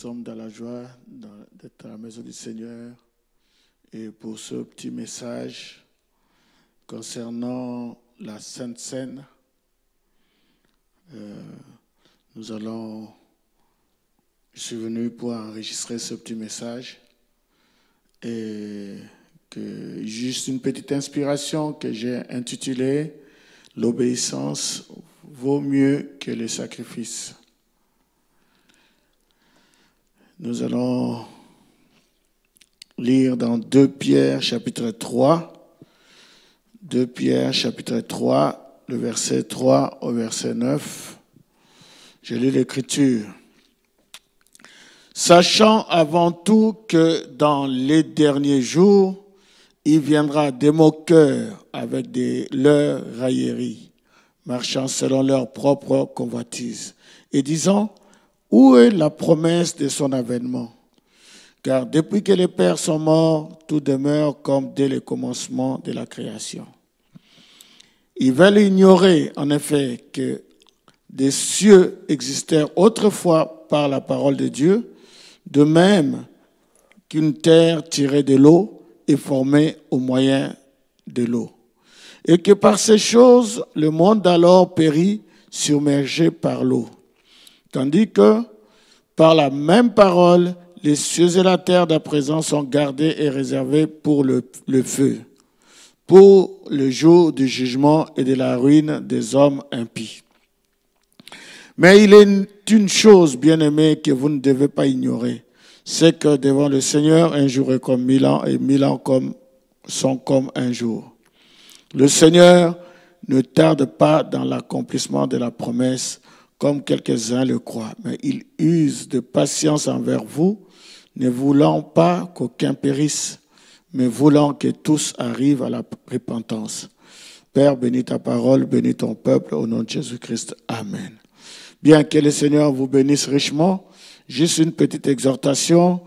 sommes dans la joie d'être à la maison du Seigneur et pour ce petit message concernant la Sainte Seine. Je suis venu pour enregistrer ce petit message et juste une petite inspiration que j'ai intitulée « L'obéissance vaut mieux que le sacrifice ». Nous allons lire dans 2 Pierre chapitre 3, 2 Pierre chapitre 3, le verset 3 au verset 9. Je lis l'Écriture. Sachant avant tout que dans les derniers jours, il viendra des moqueurs avec leurs railleries, marchant selon leur propre convoitise, et disant, où est la promesse de son avènement? Car depuis que les pères sont morts, tout demeure comme dès le commencement de la création. Ils veulent ignorer, en effet, que des cieux existèrent autrefois par la parole de Dieu, de même qu'une terre tirée de l'eau est formée au moyen de l'eau. Et que par ces choses, le monde alors périt, submergé par l'eau. Tandis que, par la même parole, les cieux et la terre d'à présent sont gardés et réservés pour le feu, pour le jour du jugement et de la ruine des hommes impies. Mais il est une chose, bien-aimée, que vous ne devez pas ignorer, c'est que devant le Seigneur, un jour est comme 1000 ans, et 1000 ans sont comme un jour. Le Seigneur ne tarde pas dans l'accomplissement de la promesse, comme quelques-uns le croient, mais il use de patience envers vous, ne voulant pas qu'aucun périsse, mais voulant que tous arrivent à la repentance. Père, bénis ta parole, bénis ton peuple, au nom de Jésus-Christ. Amen. Bien que le Seigneur vous bénisse richement, juste une petite exhortation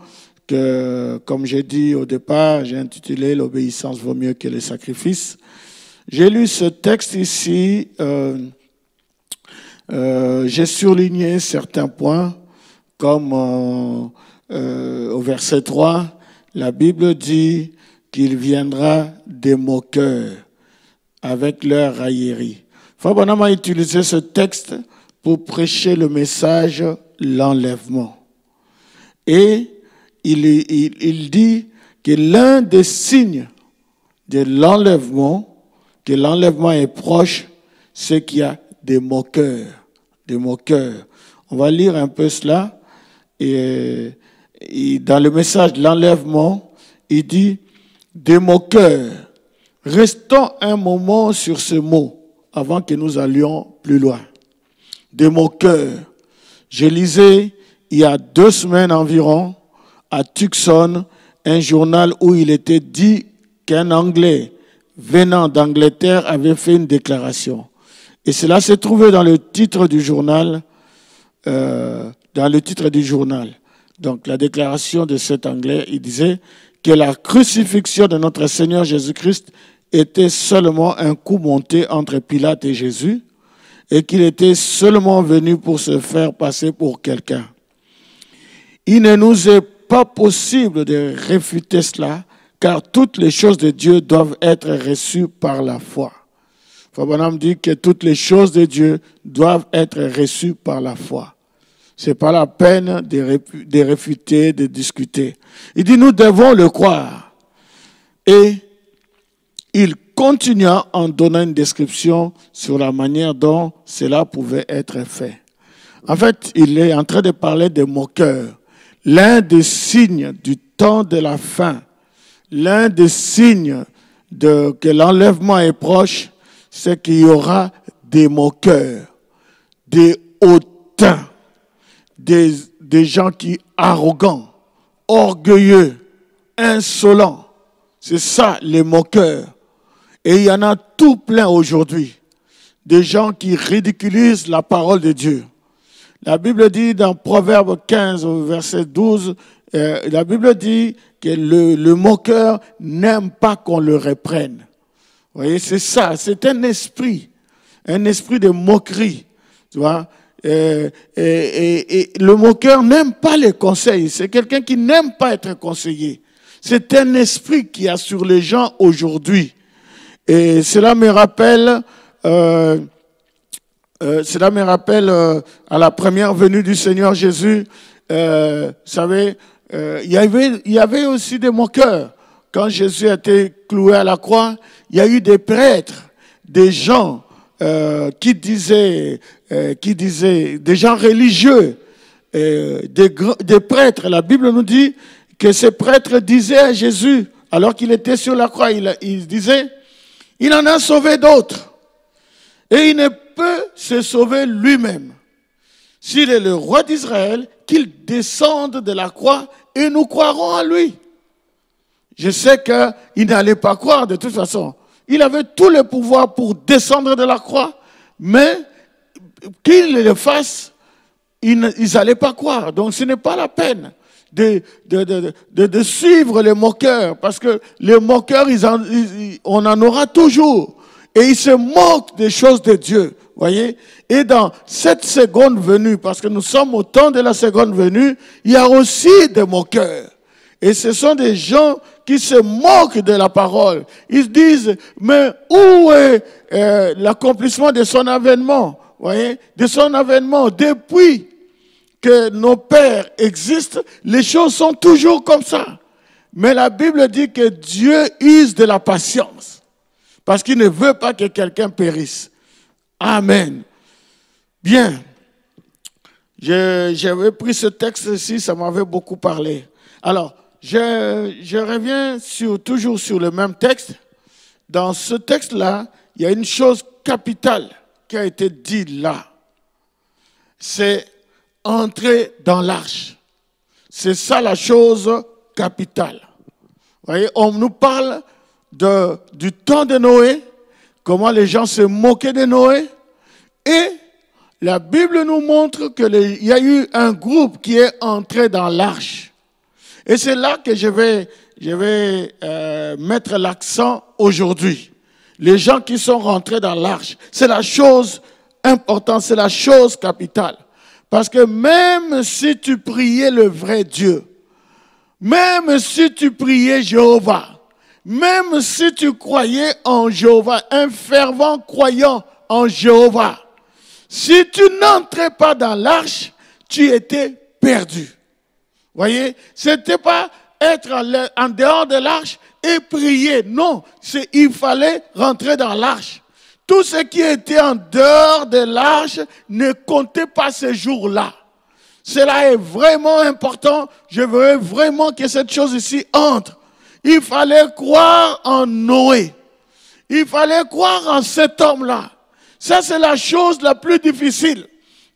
que, comme j'ai dit au départ, j'ai intitulé « L'obéissance vaut mieux que le sacrifice ». J'ai lu ce texte ici, j'ai surligné certains points, comme au verset 3, la Bible dit qu'il viendra des moqueurs avec leur raillerie. Frère Branham a utilisé ce texte pour prêcher le message « l'enlèvement ». Et il dit que l'un des signes de l'enlèvement, que l'enlèvement est proche, c'est qu'il y a des moqueurs. Des moqueurs. On va lire un peu cela. Et dans le message de l'enlèvement, il dit des moqueurs. Restons un moment sur ce mot avant que nous allions plus loin. Des moqueurs. Je lisais il y a 2 semaines environ à Tucson un journal où il était dit qu'un Anglais venant d'Angleterre avait fait une déclaration. Et cela s'est trouvé dans le titre du journal. Donc la déclaration de cet Anglais, il disait que la crucifixion de notre Seigneur Jésus-Christ était seulement un coup monté entre Pilate et Jésus et qu'il était seulement venu pour se faire passer pour quelqu'un. Il ne nous est pas possible de réfuter cela, car toutes les choses de Dieu doivent être reçues par la foi. Frère Branham dit que toutes les choses de Dieu doivent être reçues par la foi. Ce n'est pas la peine de réfuter, de discuter. Il dit nous devons le croire. Et il continua en donnant une description sur la manière dont cela pouvait être fait. En fait, il est en train de parler des moqueurs. L'un des signes du temps de la fin, l'un des signes que l'enlèvement est proche, c'est qu'il y aura des moqueurs, des hautains, des gens qui arrogants, orgueilleux, insolents. C'est ça, les moqueurs. Et il y en a tout plein aujourd'hui. Des gens qui ridiculisent la parole de Dieu. La Bible dit dans Proverbe 15, verset 12, la Bible dit que le moqueur n'aime pas qu'on le reprenne. Vous voyez, c'est ça, c'est un esprit de moquerie. Tu vois, Et le moqueur n'aime pas les conseils. C'est quelqu'un qui n'aime pas être conseillé. C'est un esprit qui a sur les gens aujourd'hui. Et cela me rappelle à la première venue du Seigneur Jésus. Vous savez, il y avait aussi des moqueurs. Quand Jésus a été cloué à la croix, il y a eu des prêtres, des gens qui disaient, des gens religieux, des prêtres. La Bible nous dit que ces prêtres disaient à Jésus, alors qu'il était sur la croix, il disait, il en a sauvé d'autres. Et il ne peut se sauver lui-même. S'il est le roi d'Israël, qu'il descende de la croix et nous croirons en lui. Je sais qu'il n'allait pas croire de toute façon. Il avait tout le pouvoir pour descendre de la croix, mais qu'il le fasse, ils n'allaient pas croire. Donc ce n'est pas la peine de suivre les moqueurs, parce que les moqueurs, on en aura toujours. Et ils se moquent des choses de Dieu, voyez. Et dans cette seconde venue, parce que nous sommes au temps de la seconde venue, il y a aussi des moqueurs. Et ce sont des gens qui se moquent de la parole. Ils se disent, mais où est l'accomplissement de son avènement, voyez, de son avènement? Depuis que nos pères existent, les choses sont toujours comme ça. Mais la Bible dit que Dieu use de la patience, parce qu'il ne veut pas que quelqu'un périsse. Amen. Bien. J'avais pris ce texte-ci, ça m'avait beaucoup parlé. Alors, je reviens toujours sur le même texte. Dans ce texte-là, il y a une chose capitale qui a été dite là. C'est entrer dans l'arche. C'est ça la chose capitale. Vous voyez, on nous parle du temps de Noé, comment les gens se moquaient de Noé, et la Bible nous montre qu'il y a eu un groupe qui est entré dans l'arche. Et c'est là que je vais mettre l'accent aujourd'hui. Les gens qui sont rentrés dans l'arche, c'est la chose importante, c'est la chose capitale. Parce que même si tu priais le vrai Dieu, même si tu priais Jéhovah, même si tu croyais en Jéhovah, un fervent croyant en Jéhovah, si tu n'entrais pas dans l'arche, tu étais perdu. Voyez, c'était pas être en dehors de l'arche et prier. Non, il fallait rentrer dans l'arche. Tout ce qui était en dehors de l'arche ne comptait pas ce jour-là. Cela est vraiment important. Je veux vraiment que cette chose ici entre. Il fallait croire en Noé. Il fallait croire en cet homme-là. Ça, c'est la chose la plus difficile.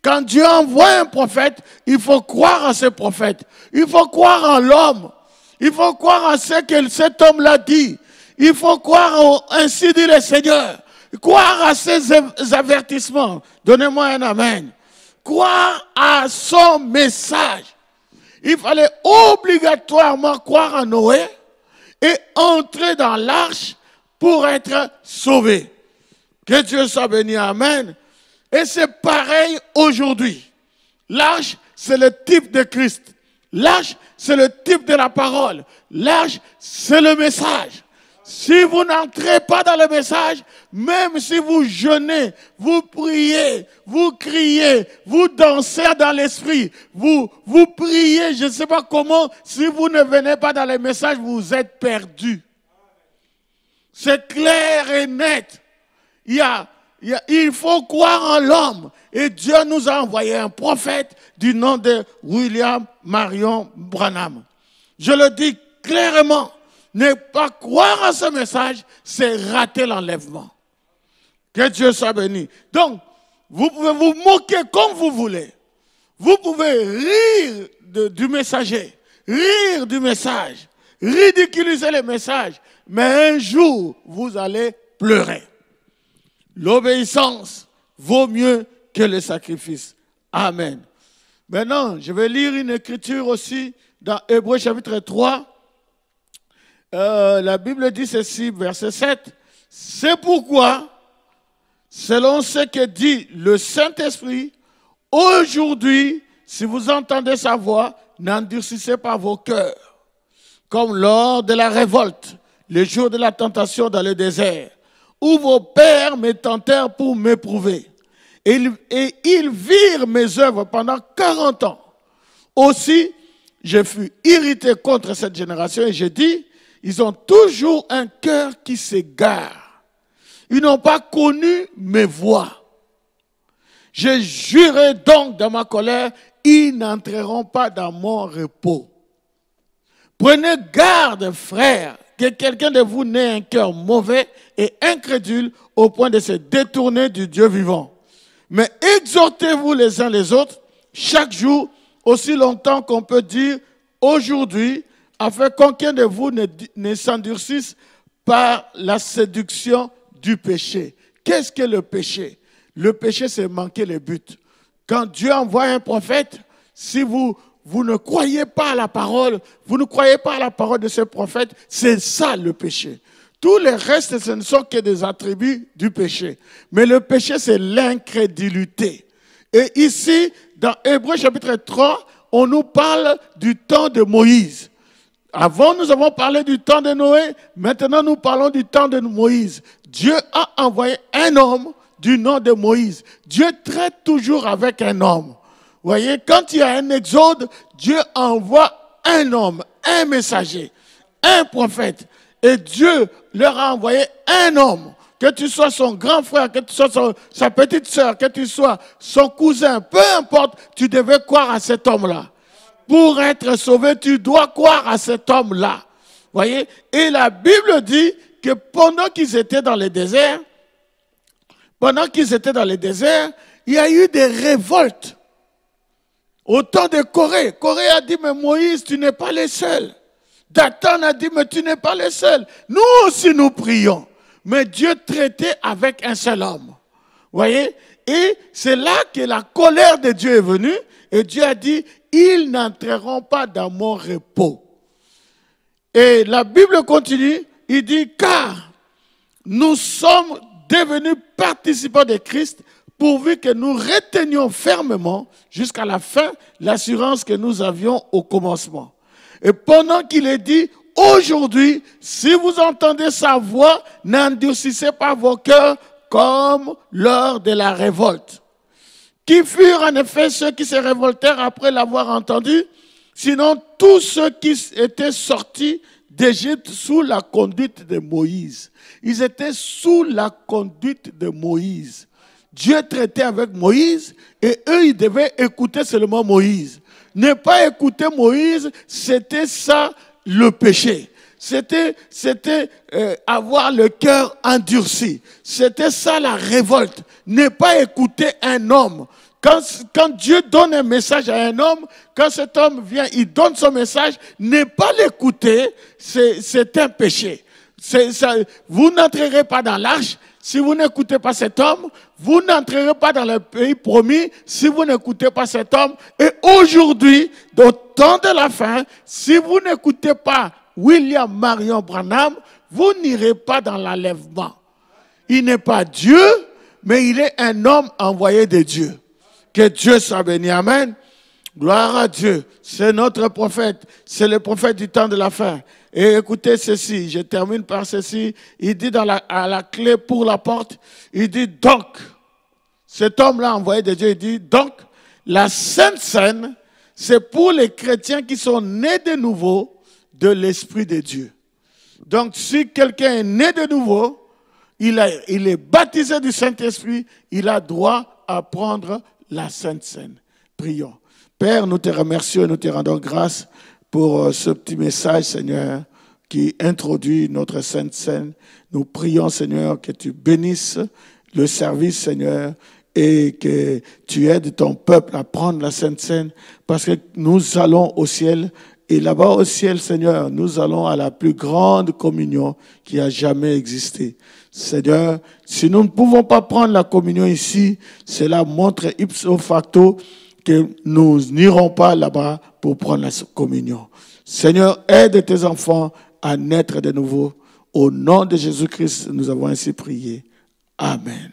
Quand Dieu envoie un prophète, il faut croire à ce prophète. Il faut croire en l'homme. Il faut croire à ce que cet homme-là dit. Il faut croire, ainsi dit le Seigneur. Croire à ses avertissements. Donnez-moi un amen. Croire à son message. Il fallait obligatoirement croire en Noé et entrer dans l'arche pour être sauvé. Que Dieu soit béni. Amen. Et c'est pareil aujourd'hui. L'arche, c'est le type de Christ. L'arche, c'est le type de la parole. L'arche, c'est le message. Si vous n'entrez pas dans le message, même si vous jeûnez, vous priez, vous criez, vous dansez dans l'esprit, vous priez, je ne sais pas comment, si vous ne venez pas dans le message, vous êtes perdu. C'est clair et net. Il faut croire en l'homme. Et Dieu nous a envoyé un prophète du nom de William Marion Branham. Je le dis clairement. Ne pas croire à ce message, c'est rater l'enlèvement. Que Dieu soit béni. Donc, vous pouvez vous moquer comme vous voulez. Vous pouvez rire du messager, rire du message, ridiculiser le message. Mais un jour, vous allez pleurer. L'obéissance vaut mieux que le sacrifice. Amen. Maintenant, je vais lire une écriture aussi dans Hébreux chapitre 3. La Bible dit ceci, verset 7. C'est pourquoi, selon ce que dit le Saint-Esprit, Aujourd'hui, si vous entendez sa voix, n'endurcissez pas vos cœurs, comme lors de la révolte, le jour de la tentation dans le désert, où vos pères me tentèrent pour m'éprouver. Et ils virent mes œuvres pendant 40 ans. Aussi, je fus irrité contre cette génération et j'ai dit, ils ont toujours un cœur qui s'égare. Ils n'ont pas connu mes voies. J'ai juré donc dans ma colère, ils n'entreront pas dans mon repos. Prenez garde, frères, que quelqu'un de vous n'ait un cœur mauvais et incrédule au point de se détourner du Dieu vivant. Mais exhortez-vous les uns les autres, chaque jour, aussi longtemps qu'on peut dire aujourd'hui, afin qu'aucun de vous ne s'endurcisse par la séduction du péché. Qu'est-ce que le péché? Le péché, c'est manquer le but. Quand Dieu envoie un prophète, si vous ne croyez pas à la parole, vous ne croyez pas à la parole de ce prophète, c'est ça le péché. Tous les restes, ce ne sont que des attributs du péché. Mais le péché, c'est l'incrédulité. Et ici, dans Hébreux chapitre 3, on nous parle du temps de Moïse. Avant, nous avons parlé du temps de Noé. Maintenant, nous parlons du temps de Moïse. Dieu a envoyé un homme du nom de Moïse. Dieu traite toujours avec un homme. Vous voyez, quand il y a un exode, Dieu envoie un homme, un messager, un prophète. Et Dieu leur a envoyé un homme. Que tu sois son grand frère, que tu sois sa petite sœur, que tu sois son cousin, peu importe, tu devais croire à cet homme-là. Pour être sauvé, tu dois croire à cet homme-là. Voyez? Et la Bible dit que pendant qu'ils étaient dans le désert, il y a eu des révoltes. Au temps de Corée, Corée a dit, mais Moïse, tu n'es pas le seul. Dathan a dit, mais tu n'es pas le seul. Nous aussi, nous prions. Mais Dieu traitait avec un seul homme. Voyez? Et c'est là que la colère de Dieu est venue. Et Dieu a dit, ils n'entreront pas dans mon repos. Et la Bible continue, il dit, car nous sommes devenus participants de Christ, pourvu que nous retenions fermement jusqu'à la fin l'assurance que nous avions au commencement. Et pendant qu'il est dit, aujourd'hui, si vous entendez sa voix, n'endurcissez pas vos cœurs comme lors de la révolte. Qui furent en effet ceux qui se révoltèrent après l'avoir entendu, sinon tous ceux qui étaient sortis d'Égypte sous la conduite de Moïse. Ils étaient sous la conduite de Moïse. Dieu traitait avec Moïse et eux, ils devaient écouter seulement Moïse. Ne pas écouter Moïse, c'était ça le péché. C'était avoir le cœur endurci. C'était ça la révolte. Ne pas écouter un homme. Quand Dieu donne un message à un homme, quand cet homme vient, il donne son message, ne pas l'écouter, c'est un péché. Vous n'entrerez pas dans l'arche si vous n'écoutez pas cet homme. Vous n'entrerez pas dans le pays promis si vous n'écoutez pas cet homme. Et aujourd'hui, au temps de la fin, si vous n'écoutez pas William Marion Branham, vous n'irez pas dans l'enlèvement. Il n'est pas Dieu, mais il est un homme envoyé de Dieu. Que Dieu soit béni. Amen. Gloire à Dieu. C'est notre prophète. C'est le prophète du temps de la fin. Et écoutez ceci, je termine par ceci. Il dit à la clé pour la porte, il dit donc, cet homme-là envoyé de Dieu, il dit donc, la Sainte Seine, c'est pour les chrétiens qui sont nés de nouveau de l'Esprit de Dieu. Donc si quelqu'un est né de nouveau, il est baptisé du Saint-Esprit, il a droit à prendre la Sainte Seine. Prions. Père, nous te remercions et nous te rendons grâce pour ce petit message, Seigneur, qui introduit notre Sainte Seine. Nous prions, Seigneur, que tu bénisses le service, Seigneur, et que tu aides ton peuple à prendre la Sainte Seine, parce que nous allons au ciel, et là-bas au ciel, Seigneur, nous allons à la plus grande communion qui a jamais existé. Seigneur, si nous ne pouvons pas prendre la communion ici, cela montre ipso facto que nous n'irons pas là-bas pour prendre la communion. Seigneur, aide tes enfants à naître de nouveau. Au nom de Jésus-Christ, nous avons ainsi prié. Amen.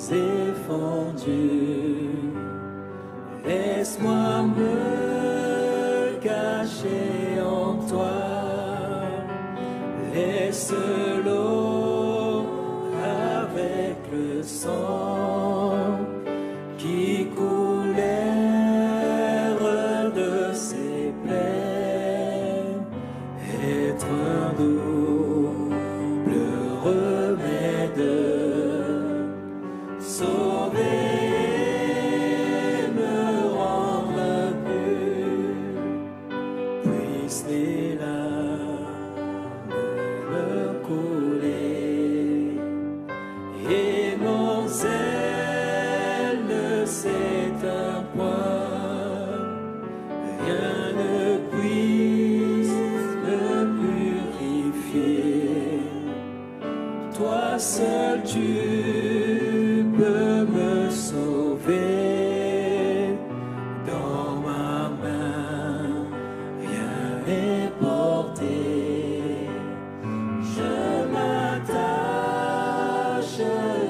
J'ai fondu, laisse-moi me cacher en toi, laisse l'eau avec le sang qui coulait de ses plaies, être un double remède. Sauver, me rendre pur, puisse les larmes me couler, et mon zèle ne s'éteint point, rien ne puisse me purifier, toi seul tu peux me sauver, dans ma main rien n'est porté, je m'attache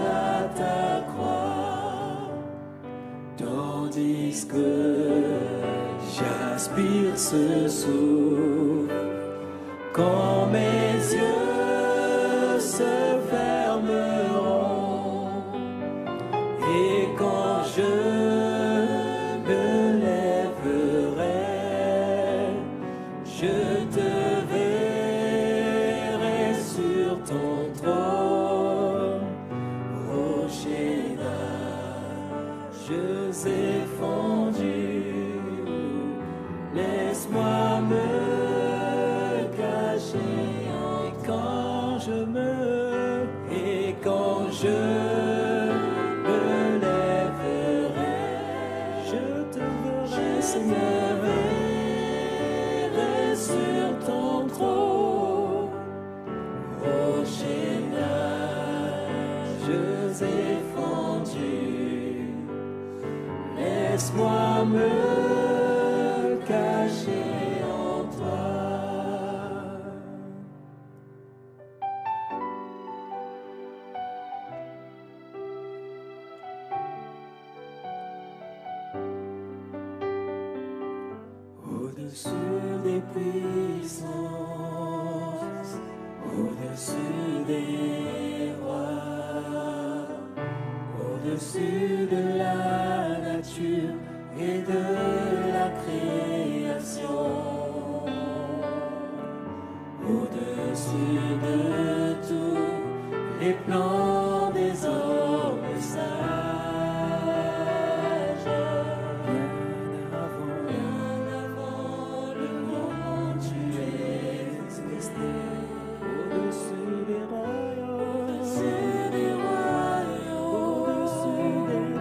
à ta croix, tandis que j'aspire ce souffle, quand mes yeux se fermeront, et quand je me lèverai, je te verrai sur ton trône, rocher d'âges effondus, laisse-moi me cacher, et quand je me lèverai, je te verrai, Seigneur, sur ton trône, rocher d'âges effondus, laisse-moi me cacher en toi. Au-dessus des puissances, au-dessus des rois, au-dessus de la nature et de la création, au-dessus de tous les plans des hommes sages, bien avant le monde tu existais, au-dessus des royaumes, au-dessus des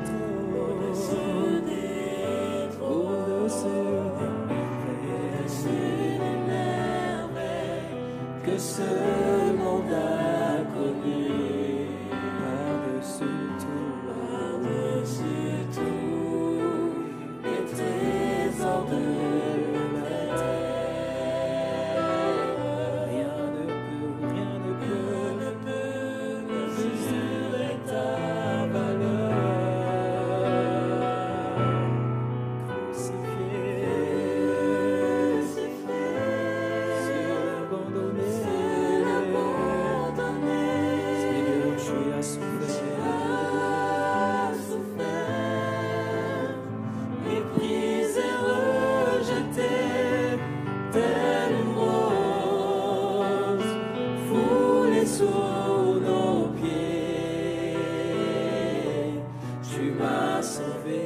m'as sauvé.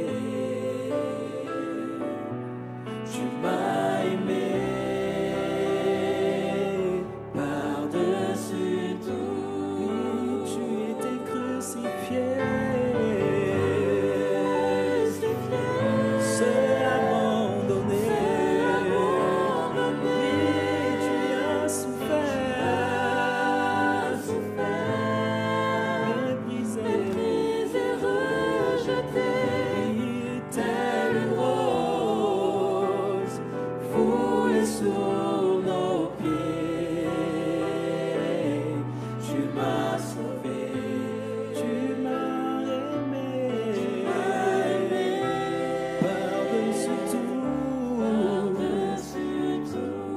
Tu m'as aimé par-dessus tout. Tu étais crucifié. Seul abandonné. Oui, tu as souffert. Méprisé, rejeté. Telle une rose foulée sous nos pieds. Tu m'as sauvé. Tu m'as aimé par-dessus tout.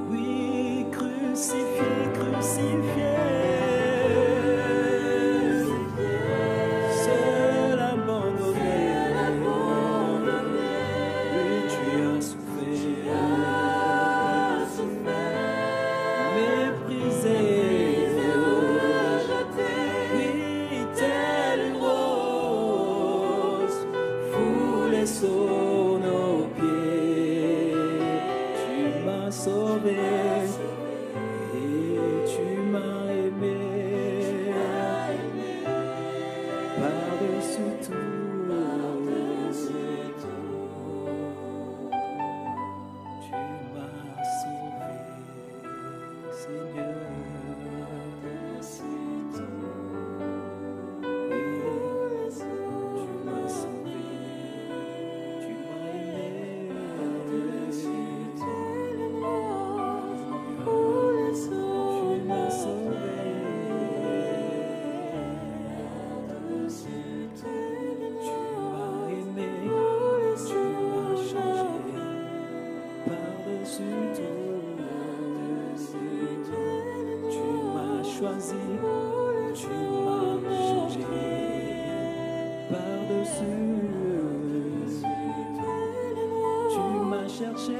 Oui, crucifié, crucifié. Seul abandonné. Oui, tu as souffert. Méprisé. Oui, telle une rose foulée sous nos pieds. Tu m'as sauvé et tu m'as aimé par-dessus tout. Tu m'as sauvé, Seigneur. Oui, tu m'as sauvé, tu m'as aimé. Tu m'as sauvé. Tu m'as aimé, tu m'as changé par-dessus tout. Tu m'as choisi, tu m'as changé par-dessus. Tu m'as cherché.